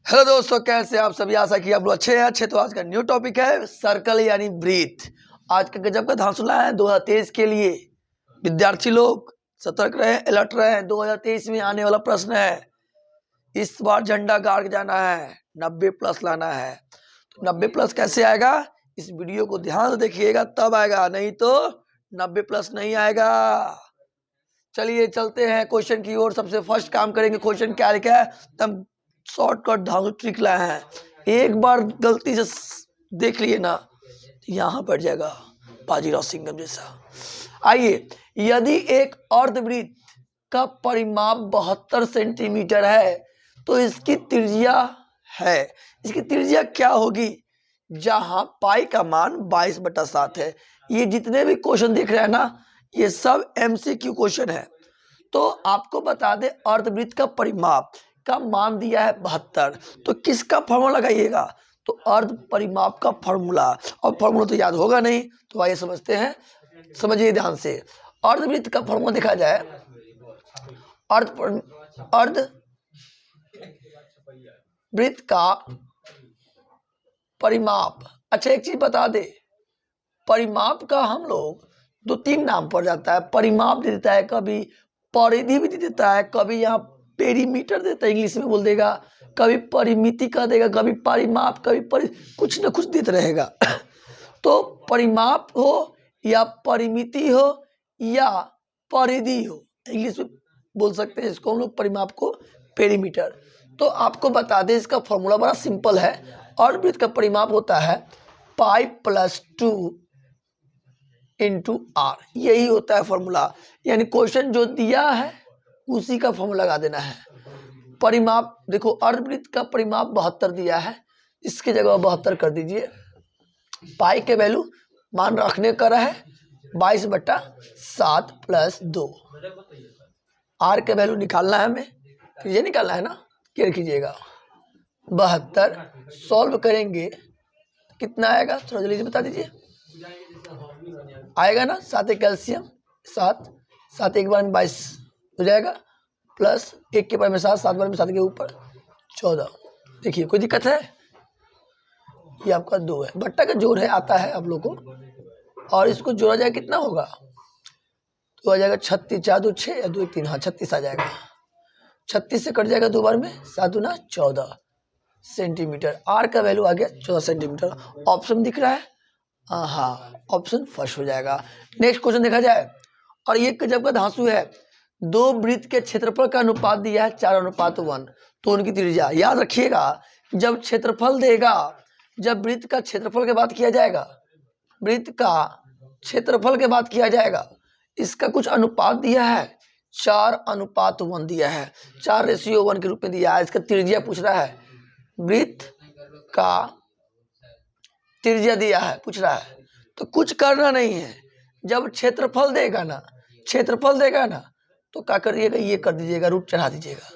Hello दोस्तों, कैसे आप सभी? आशा की आप लोग अच्छे हैं। तो आज का न्यू टॉपिक है सर्कल यानी ब्रीथ। आज का गजब का धांसुला है 2023 के लिए। विद्यार्थी लोग सतर्क रहे, अलर्ट रहे। 2023 में आने वाला प्रश्न है। इस बार झंडा गाड़ के जाना है, 90 प्लस लाना है। तो 90 प्लस कैसे आएगा? इस वीडियो को ध्यान से देखिएगा, तब आएगा, नहीं तो 90 प्लस नहीं आएगा। चलिए चलते हैं क्वेश्चन की ओर। सबसे फर्स्ट काम करेंगे, क्वेश्चन क्या लिखा है तब शॉर्टकट धांसू ट्रिक लाए हैं। एक बार गलती से देख लिए ना, यहाँ पड़ जाएगा बाजीराव सिंघम जैसा। आइए, यदि एक अर्धवृत्त का परिमाप 72 सेंटीमीटर है तो इसकी त्रिज्या है। इसकी त्रिज्या क्या होगी? जहां पाई का मान 22/7 है। ये जितने भी क्वेश्चन दिख रहे हैं ना, ये सब एमसीक्यू क्वेश्चन है। तो आपको बता दें, अर्धवृत्त का परिमाप का मान दिया है 72, तो किसका फॉर्मूला लगाइएगा? तो अर्ध परिमाप का फॉर्मूला। और फॉर्मूला तो याद होगा नहीं, तो आइए समझते हैं। समझिए ध्यान से। अर्धवृत्त का फॉर्मूला देखा जाए, अर्धवृत्त का परिमाप। अच्छा, एक चीज बता दे, परिमाप का हम लोग 2-3 नाम पड़ जाता है। परिमाप दे देता है, कभी परिधि भी दे देता है, कभी यहाँ पेरीमीटर देता है, इंग्लिश में बोल देगा, कभी परिमिति कह देगा, कभी परिमाप, कभी कुछ न कुछ देता रहेगा। तो परिमाप हो या परिमिति हो या परिधि हो, इंग्लिश में बोल सकते हैं इसको हम लोग, परिमाप को पेरीमीटर। तो आपको बता दें, इसका फॉर्मूला बड़ा सिंपल है। अर्धवृत्त का परिमाप होता है पाई प्लस 2 इंटू आर। यही होता है फॉर्मूला। यानी क्वेश्चन जो दिया है उसी का फॉर्मूला लगा देना है। परिमाप देखो, अर्धवृत्त का परिमाप 72 दिया है, इसकी जगह 72 कर दीजिए। पाई के वैल्यू मान रखने का है 22/7 प्लस 2। आर के वैल्यू निकालना है हमें, ये निकालना है ना, क्या कीजिएगा 72 सॉल्व करेंगे कितना आएगा, थोड़ा जल्दी बता दीजिए। आएगा ना 7 कैल्शियम, 7 एक बार में 22 हो जाएगा, प्लस 1 के बार में 7, 7 बार में 7 के ऊपर 14। देखिए कोई दिक्कत है? ये आपका 2 है, बट्टा का जोड़ है, आता है आप लोग को। और इसको जोड़ा जाए कितना होगा, तो आ जाएगा 36, 4 2 6 या 2 1 3, हाँ 36 आ जाएगा। 36 से कट जाएगा 2 बार में, 7 दूना 14 सेंटीमीटर। आर का वैल्यू आ गया 14 सेंटीमीटर। ऑप्शन दिख रहा है, हाँ, ऑप्शन फर्स्ट हो जाएगा। नेक्स्ट क्वेश्चन देखा जाए, और ये जब का धांसू है, 2 वृत्त के क्षेत्रफल का अनुपात दिया है 4:1, तो उनकी त्रिज्या याद रखिएगा। जब क्षेत्रफल देगा, जब वृत्त का क्षेत्रफल के बात किया जाएगा, वृत्त का क्षेत्रफल के बात किया जाएगा, इसका कुछ अनुपात दिया है 4:1 दिया है, 4:1 के रूप में दिया है। इसका त्रिज्या पूछ रहा है, वृत्त का त्रिज्या दिया है पूछ रहा है। तो कुछ करना नहीं है, जब क्षेत्रफल देगा ना, तो क्या करिएगा, ये कर दीजिएगा, रूट चढ़ा दीजिएगा।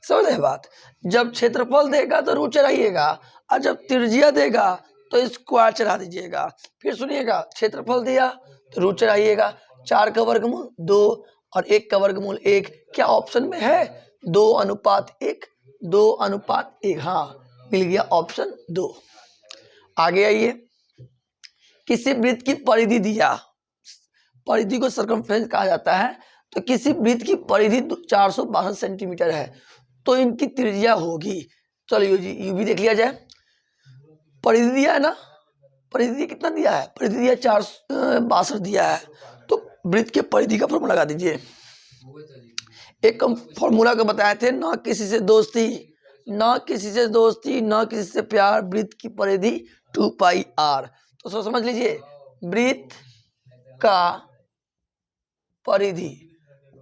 समझ रहे बात? जब क्षेत्रफल देगा तो रूट चढ़ाइएगा, और जब त्रिज्या देगा तो स्क्वायर चढ़ा दीजिएगा। फिर सुनिएगा, क्षेत्रफल दिया तो रूट चढ़ाइएगा। 4 का वर्गमूल 2 और 1 का वर्गमूल 1। क्या ऑप्शन में है 2:1? 2:1, हाँ मिल गया ऑप्शन 2। आगे आइए, किसी वृत्त की परिधि दिया, परिधि को सर्कमफ्रेंस कहा जाता है। तो किसी वृत्त की परिधि 462 सेंटीमीटर है, तो इनकी त्रिज्या होगी। चलिए जी, ये भी देख लिया जाए। परिधि दिया है ना, परिधि कितना दिया है? परिधि दिया 462 दिया है, तो वृत्त के परिधि का फॉर्मूला लगा दीजिए। एक फॉर्मूला को बताए थे, ना किसी से दोस्ती, ना किसी से दोस्ती, ना किसी से प्यार, वृत्त की परिधि 2πr। तो समझ लीजिए, वृत्त का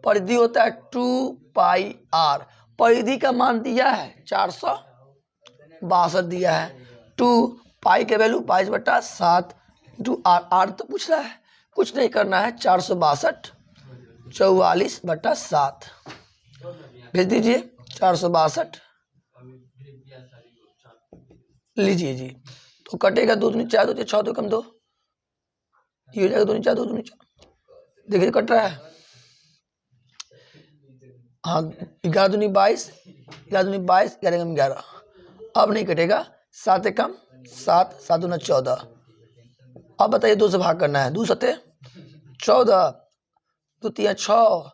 परिधि होता है 2πr। परिधि का मान दिया है 462 दिया है। 2 पाई के वैल्यू 22/7 इंटू आर। आर तो पूछ रहा है, कुछ नहीं करना है, 462 44/7 भेज दीजिए। 462 लीजिए जी, तो कटेगा 2 दूनी 4, 2 6 2 कम 2, ये हो जाएगा 2 4 2 दूनी 4। देखिए कट रहा है, हाँ 11 दूनी 22, 11 दूनी 22, 11 11, अब नहीं कटेगा, 7 एक कम 7, 7 दूना 14। अब बताइए 2 से भाग करना है, 2 सते 14, 2 तिया 6,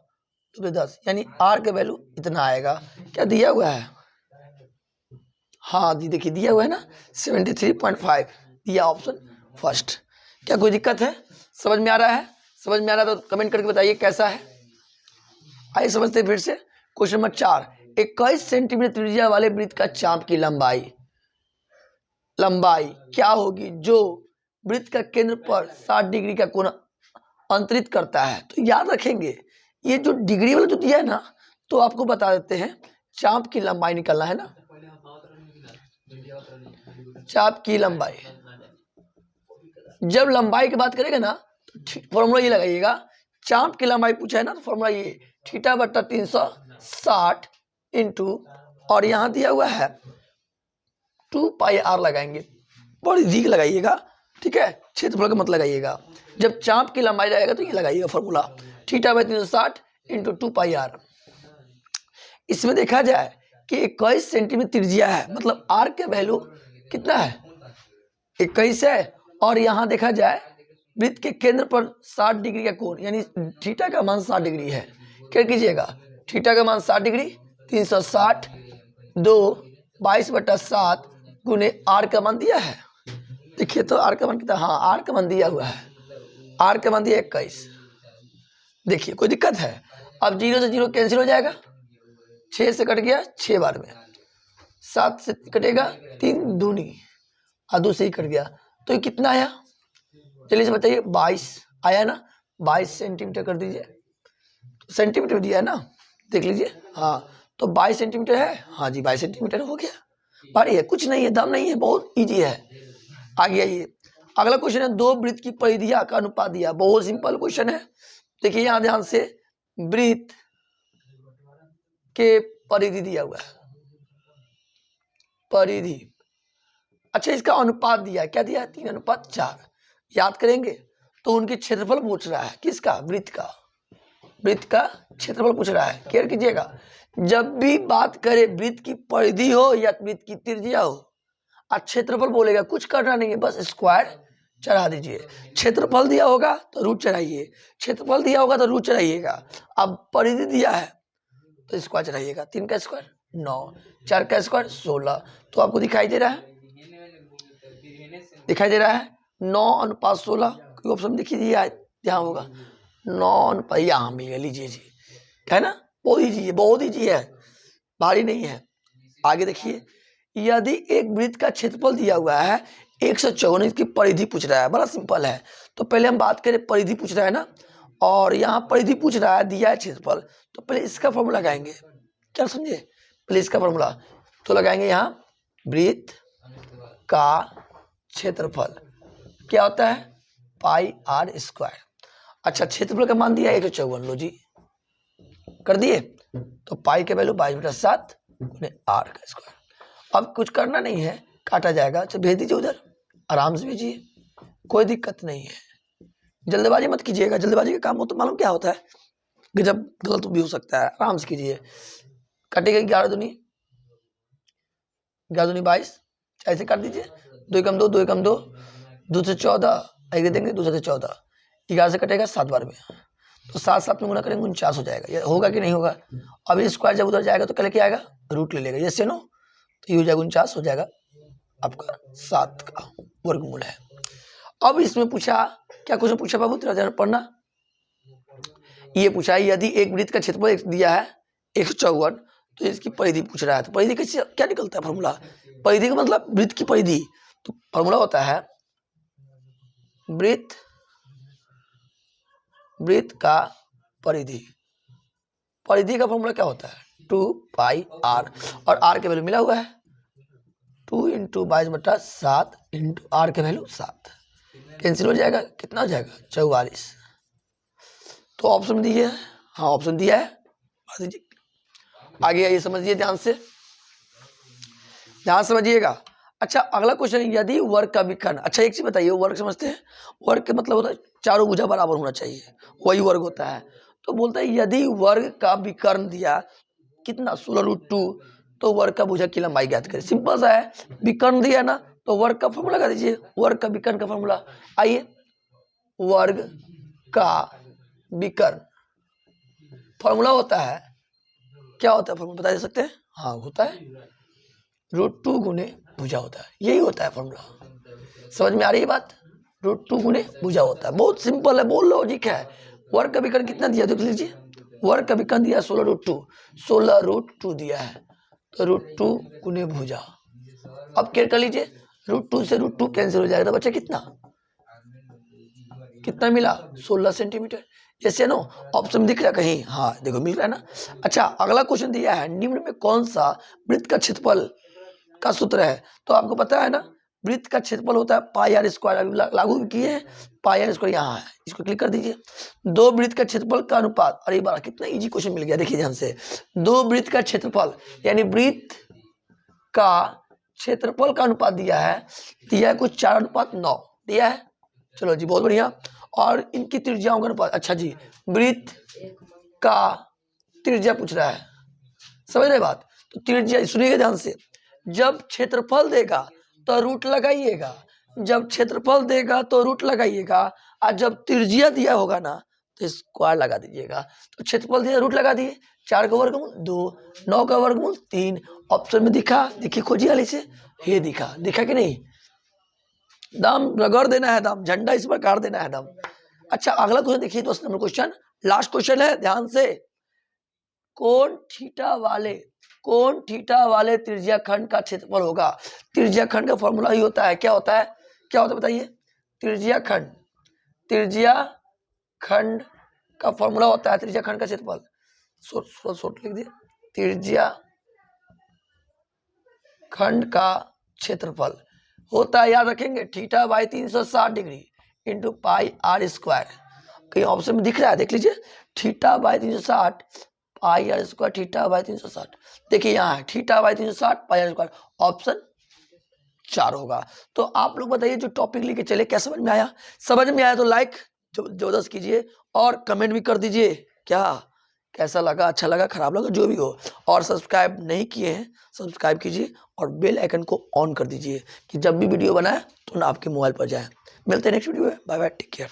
2 10, यानी आर का वैल्यू इतना आएगा। क्या दिया हुआ है? हाँ जी देखिए दिया हुआ है ना 73.5 दिया, ऑप्शन फर्स्ट। क्या कोई दिक्कत है? समझ में आ रहा है? समझ में आ रहा है तो कमेंट करके बताइए कैसा है। आइए समझते हैं फिर से। क्वेश्चन नंबर 4, 21 सेंटीमीटर त्रिज्या वाले वृत्त का चाप की लंबाई क्या होगी जो वृत्त का केंद्र पर 60 डिग्री का कोण अंतरित करता है? तो याद रखेंगे ये जो डिग्री वाला जो दिया है ना, तो आपको बता देते हैं चाप की लंबाई निकालना है ना। चाप की लंबाई, जब लंबाई की बात करेगा ना तो फॉर्मूला ये लगाइएगा। चाप की लंबाई पूछा है ना तो फॉर्मूला ये थीटा बट्टा 360 इंटू, और यहाँ दिया हुआ है 2 पाई आर लगाएंगे, परिधि लगाइएगा, ठीक है, क्षेत्रफल का मत लगाइएगा। जब चाप की लंबाई रहेगा तो ये लगाइएगा formula theta by 360 into 2 pi r. इसमें देखा जाए कि 21 सेंटीमीटर त्रिज्या है, मतलब आर के वैल्यू कितना है 21 है, और यहाँ देखा जाए वृत्त के केंद्र पर 60 डिग्री का कोण, यानी थीटा का मान 60 डिग्री है। क्या कीजिएगा, थीटा का मान 60 डिग्री, 360 2 22/7 गुने आर का मान दिया है। देखिए तो आर का मान कितना, हाँ आर का मान दिया हुआ है, आर का मान दिया 21। देखिए कोई दिक्कत है? अब 0 से 0 कैंसिल हो जाएगा, 6 से कट गया 6 बार में, 7 से कटेगा 3 दूनी और 2 से ही कट गया, तो ये कितना आया? चलिए से बताइए 22 आया ना, 22 सेंटीमीटर कर दीजिए। सेंटीमीटर दिया है ना, देख लीजिए, हाँ तो 22 सेंटीमीटर है, हाँ जी 22 सेंटीमीटर हो गया। भारी है, कुछ नहीं है, दम नहीं है, बहुत इजी है। आगे आइए, अगला क्वेश्चन है 2 वृत्त की परिधियां का अनुपात दिया। बहुत सिंपल क्वेश्चन है। देखिए यहाँ ध्यान से, वृत्त के परिधि दिया हुआ है, परिधि, अच्छा इसका अनुपात दिया है, क्या दिया है 3:4। याद करेंगे तो उनके क्षेत्रफल पूछ रहा है, किसका? वृत्त का, वृत्त का क्षेत्रफल पूछ रहा है। केयर कीजिएगा, जब भी बात करें वृत्त की परिधि हो या वृत्त की त्रिज्या हो, और क्षेत्रफल बोलेगा, कुछ करना नहीं है, बस स्क्वायर चढ़ा दीजिए। क्षेत्रफल दिया होगा तो रूट चढ़ाइए, क्षेत्रफल दिया होगा तो रूट चढ़ाइएगा। अब परिधि दिया है तो स्क्वायर चढ़ाइएगा, 3 का स्क्वायर 9, 4 का स्क्वायर 16। तो आपको दिखाई दे रहा है, दिखाई दे रहा है 9:16। कोई ऑप्शन दिखिए यहाँ होगा 9, यहाँ मिल गया, लीजिए जी, है ना, बहुत ईजी है, बहुत ईजी है, भारी नहीं है। आगे देखिए, यदि एक वृत्त का क्षेत्रफल दिया हुआ है 154, इसकी परिधि पूछ रहा है, बड़ा सिंपल है। तो पहले हम बात करें, परिधि पूछ रहा है ना, और यहाँ परिधि पूछ रहा है, दिया है क्षेत्रफल, तो पहले इसका फॉर्मूला लगाएंगे, क्या समझे, पहले इसका फॉर्मूला तो लगाएंगे। यहाँ वृत्त का क्षेत्रफल क्या होता है, पाई आर स्क्वायर। अच्छा क्षेत्रफल का मान दिया 154, लो जी कर दिए, तो पाई के वैल्यू 22/7 गुने आर का स्क्वायर। अब कुछ करना नहीं है, काटा जाएगा, अच्छा भेज दीजिए उधर, आराम से भेजिए, कोई दिक्कत नहीं है। जल्दबाजी मत कीजिएगा, जल्दबाजी का काम हो तो मालूम क्या होता है, जब गलत भी हो सकता है, आराम से कीजिए। कटेगा 11 दूनी 22, ऐसे काट दीजिए, 2 कम 2, 2 कम 2, 2 से 14, आगे देंगे 2 से 14, 11 से कटेगा 7 बार में, तो 7 7 में गुना करेंगे 49 हो जाएगा। ये होगा कि नहीं होगा? अब ये स्क्वायर जब उधर जाएगा तो पहले क्या आएगा, रूट ले लेगा, यस या नो, तो ये हो जाएगा 49 हो जाएगा, आपका 7 का वर्गमूल है। अब इसमें पूछा, क्या क्वेश्चन पूछा बाबू, तेरा ध्यान पढ़ना, ये पूछा है यदि एक वृत्त का क्षेत्रफल दिया है 154, तो इसकी परिधि पूछ रहा है, तो परिधि कैसे, क्या निकलता है फॉर्मूला, परिधि का मतलब वृत्त की परिधि, तो फॉर्मूला होता है वृत्त का परिधि, परिधि का फॉर्मूला क्या होता है 2 पाई आर, और आर के वैल्यू मिला हुआ है 2 × 22/7 इंटू आर के वैल्यू 7, कैंसिल हो जाएगा, कितना हो जाएगा 44। तो ऑप्शन दिए है, हाँ ऑप्शन दिया है, आगे आइए समझिए ध्यान से, ध्यान समझिएगा। अच्छा अगला क्वेश्चन, यदि वर्ग का विकर्ण, अच्छा एक चीज बताइए, वर्ग समझते हैं, वर्ग का मतलब होता है चारों भुजा बराबर होना चाहिए, वही वर्ग होता है। तो बोलता है यदि वर्ग का विकर्ण दिया कितना 16√2, तो वर्ग का भुजा की लंबाई ज्ञात करें। सिंपल सा है, विकर्ण दिया ना तो वर्ग का फॉर्मूला लगा दीजिए, वर्ग का विकर्ण का फॉर्मूला। आइए, वर्ग का विकर्ण फॉर्मूला होता है, क्या होता है फॉर्मूला बता दे सकते हैं? हाँ, होता है √2 गुने भुजा होता है, यही होता है फॉर्मूला। समझ में आ रही है बात? √2 गुने भुजा होता है, बहुत सिंपल है, बहुत लॉजिक है। वर्ग का विकर्ण कितना दिया देख लीजिए, वर्ग का विकर्ण दिया 16√2 दिया है, तो √2 गुने भुजा। अब क्या कर लीजिए, √2 से √2 कैंसिल हो जाएगा, तो बच्चा कितना मिला? 16 सेंटीमीटर। जैसे नो ऑप्शन दिख रहा है कहीं? हाँ देखो मिल रहा है ना। अच्छा, अगला क्वेश्चन दिया है, निम्न में कौन सा वृत्त का क्षेत्रफल का सूत्र है? तो आपको पता है ना, वृत्त का क्षेत्रफल होता है पाई आर स्क्वायर। अभी लागू किए हैं, पाई आर स्क्वायर यहाँ है, इसको क्लिक कर दीजिए। दो वृत्त का क्षेत्रफल का अनुपात, अरे बार कितना इजी क्वेश्चन मिल गया, देखिए ध्यान से। दो वृत्त का क्षेत्रफल यानी वृत्त का क्षेत्रफल का अनुपात दिया है कुछ 4:9 दिया है। चलो जी बहुत बढ़िया। और इनकी त्रिज्याओं का अनुपात, अच्छा जी वृत्त का त्रिज्या पूछ रहा है, समझ रहे बात? तो त्रिज्या सुनिएगा ध्यान से, जब क्षेत्रफल देगा तो रूट लगाइएगा, जब क्षेत्रफल देगा तो रूट लगाइएगा, और जब त्रिज्या दिया होगा ना तो स्क्वायर लगा दीजिएगा। तो क्षेत्रफल दिया, रूट लगा दिए, 4 का वर्गमूल 2, 9 का वर्गमूल 3। ऑप्शन में दिखा, देखिए खोजिए हाली से, ये दिखा कि नहीं? दम रगड़ देना है, दम झंडा इस पर काट देना है दम। अच्छा, अगला क्वेश्चन देखिए, 10 नंबर क्वेश्चन, लास्ट क्वेश्चन है, ध्यान से। कोण थीटा वाले त्रिज्या खंड का क्षेत्रफल होगा। त्रिज्या खंड का फॉर्मूला ही होता है, क्या होता है बताइए? त्रिज्या खंड का फॉर्मूला होता है, त्रिज्या खंड का क्षेत्रफल, शॉर्ट लिख दिए, त्रिज्या खंड का क्षेत्रफल होता है, याद रखेंगे, θ/360 degree into pi r square. कहीं ऑप्शन में दिख रहा है, देख लीजिए, θ/360 पाई आर स्क्वायर, θ/360, देखिए यहाँ है θ/360 पाई आर स्क्वायर, ऑप्शन 4 होगा। तो आप लोग बताइए जो टॉपिक लेके चले, क्या समझ में आया? समझ में आया तो लाइक जबरदस्त कीजिए और कमेंट भी कर दीजिए, क्या कैसा लगा, अच्छा लगा, खराब लगा, जो भी हो। और सब्सक्राइब नहीं किए हैं, सब्सक्राइब कीजिए और बेल आइकन को ऑन कर दीजिए कि जब भी वीडियो बनाए तो ना आपके मोबाइल पर जाए। मिलते हैं नेक्स्ट वीडियो में, बाय बाय, टेक केयर।